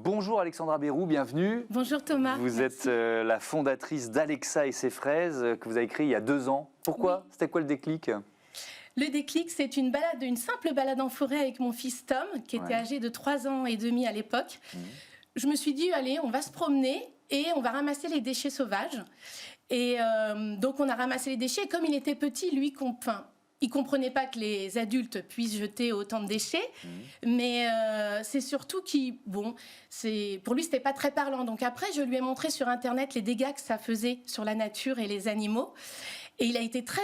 Bonjour Alexandra Bérou, bienvenue. Bonjour Thomas. Vous êtes la fondatrice d'Alexa et ses fraises que vous avez créée il y a 2 ans. Pourquoi? Oui. C'était quoi le déclic? Le déclic, c'est une simple balade en forêt avec mon fils Tom, qui était âgé de 3 ans et demi à l'époque. Je me suis dit, allez, on va se promener et on va ramasser les déchets sauvages. Et donc on a ramassé les déchets. Et comme il était petit, lui, il ne comprenait pas que les adultes puissent jeter autant de déchets, mais c'est surtout pour lui, ce n'était pas très parlant. Donc après, je lui ai montré sur Internet les dégâts que ça faisait sur la nature et les animaux. Et il a été très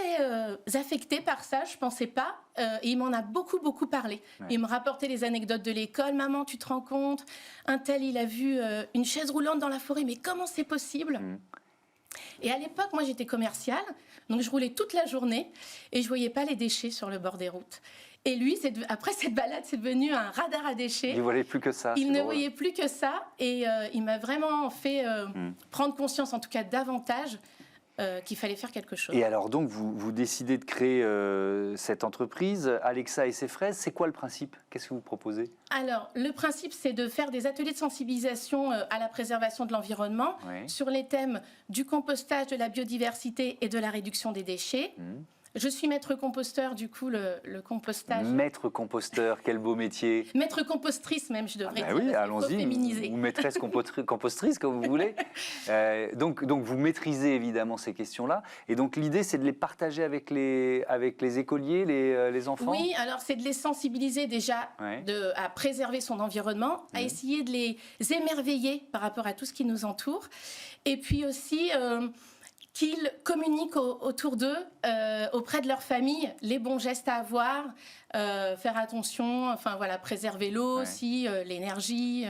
affecté par ça, je ne pensais pas. Et il m'en a beaucoup parlé. Ouais. Il me rapportait les anecdotes de l'école. « Maman, tu te rends compte? Un tel, il a vu une chaise roulante dans la forêt. Mais comment c'est possible ?» Et à l'époque, moi, j'étais commerciale, donc je roulais toute la journée et je ne voyais pas les déchets sur le bord des routes. Et lui, après cette balade, c'est devenu un radar à déchets. Il ne voyait plus que ça. Il ne voyait plus que ça et il m'a vraiment fait prendre conscience, en tout cas davantage, qu'il fallait faire quelque chose. Et alors donc, vous décidez de créer cette entreprise, Alexa et ses fraises. C'est quoi le principe? Qu'est-ce que vous proposez? Alors, le principe, c'est de faire des ateliers de sensibilisation à la préservation de l'environnement sur les thèmes du compostage, de la biodiversité et de la réduction des déchets. Je suis maître composteur, du coup, le compostage. Maître composteur, quel beau métier. Maître compostrice, même, je devrais dire. Oui, allons-y, ou maîtresse compostrice, comme vous voulez. Donc, vous maîtrisez évidemment ces questions-là. Et donc, l'idée, c'est de les partager avec les écoliers, les enfants? Oui, alors c'est de les sensibiliser déjà à préserver son environnement, à essayer de les émerveiller par rapport à tout ce qui nous entoure. Et puis aussi... qu'ils communiquent autour d'eux, auprès de leur famille, les bons gestes à avoir, faire attention, préserver l'eau aussi, l'énergie.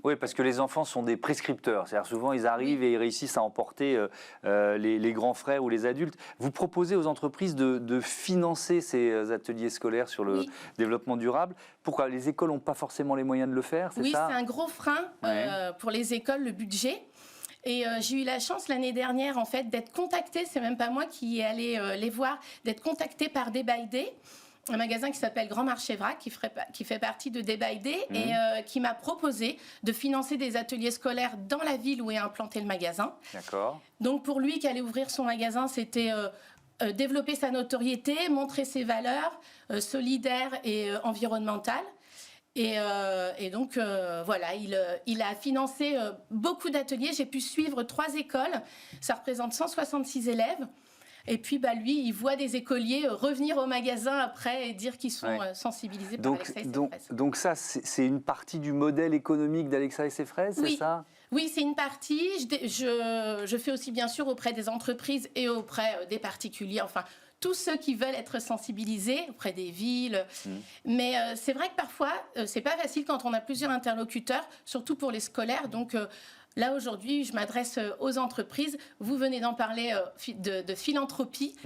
Oui, parce que les enfants sont des prescripteurs. C'est-à-dire souvent, ils arrivent et ils réussissent à emporter les grands frères ou les adultes. Vous proposez aux entreprises de financer ces ateliers scolaires sur le développement durable. Pourquoi? Les écoles n'ont pas forcément les moyens de le faire, c'est ça? Oui, c'est un gros frein pour les écoles, le budget. Et j'ai eu la chance l'année dernière, en fait, d'être contactée, c'est même pas moi qui est allée les voir, d'être contactée par Day by Day, un magasin qui s'appelle Grand Marché Vrac, qui fait partie de Day by Day, et qui m'a proposé de financer des ateliers scolaires dans la ville où est implanté le magasin. D'accord. Donc pour lui qui allait ouvrir son magasin, c'était... développer sa notoriété, montrer ses valeurs solidaires et environnementales. Et donc, voilà, il a financé beaucoup d'ateliers. J'ai pu suivre 3 écoles. Ça représente 166 élèves. Et puis, lui, il voit des écoliers revenir au magasin après et dire qu'ils sont sensibilisés par Alexa et ses fraises. Donc ça, c'est une partie du modèle économique d'Alexa et ses fraises, c'est ça? Oui, c'est une partie. Je fais aussi, bien sûr, auprès des entreprises et auprès des particuliers, tous ceux qui veulent être sensibilisés auprès des villes. Mais c'est vrai que parfois, c'est pas facile quand on a plusieurs interlocuteurs, surtout pour les scolaires. Donc là, aujourd'hui, je m'adresse aux entreprises. Vous venez d'en parler de philanthropie.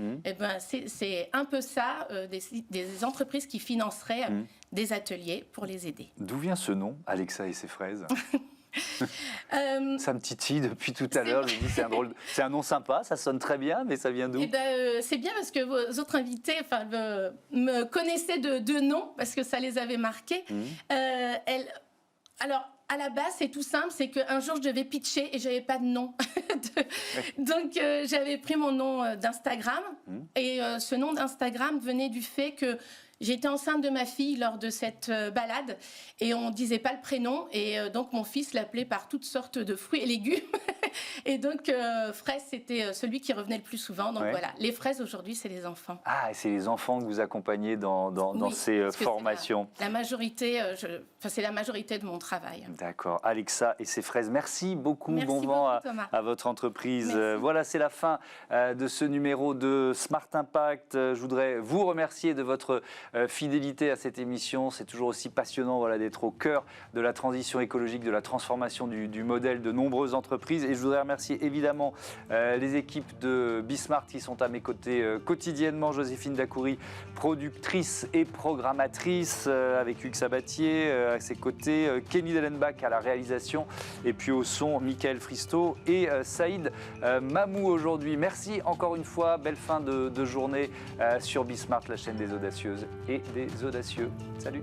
C'est un peu ça, des entreprises qui financeraient des ateliers pour les aider. D'où vient ce nom, Alexa et ses fraises? Ça me titille depuis tout à l'heure. Je me dis c'est un nom sympa, ça sonne très bien, mais ça vient d'où? C'est bien parce que vos autres invités me connaissaient de nom parce que ça les avait marqués. Alors, à la base, c'est tout simple, c'est qu'un jour, je devais pitcher et je n'avais pas de nom. Donc, j'avais pris mon nom d'Instagram. Et ce nom d'Instagram venait du fait que j'étais enceinte de ma fille lors de cette balade et on ne disait pas le prénom. Et donc, mon fils l'appelait par toutes sortes de fruits et légumes. Et donc, fraises, c'était celui qui revenait le plus souvent. Donc voilà, les fraises, aujourd'hui, c'est les enfants. Ah, et c'est les enfants que vous accompagnez dans ces formations. La majorité, c'est la majorité de mon travail. D'accord. Alexa et ses fraises, merci beaucoup. Bon vent à votre entreprise. Voilà, c'est la fin de ce numéro de Smart Impact. Je voudrais vous remercier de votre fidélité à cette émission. C'est toujours aussi passionnant d'être au cœur de la transition écologique, de la transformation du modèle de nombreuses entreprises. Et je voudrais remercier évidemment les équipes de Bismart qui sont à mes côtés quotidiennement. Joséphine Dacoury, productrice et programmatrice, avec Hugues Sabatier à ses côtés, Kenny Dellenbach à la réalisation, et puis au son, Michael Fristo et Saïd Mamou aujourd'hui. Merci encore une fois, belle fin de journée sur Bismart, la chaîne des audacieuses et des audacieux. Salut!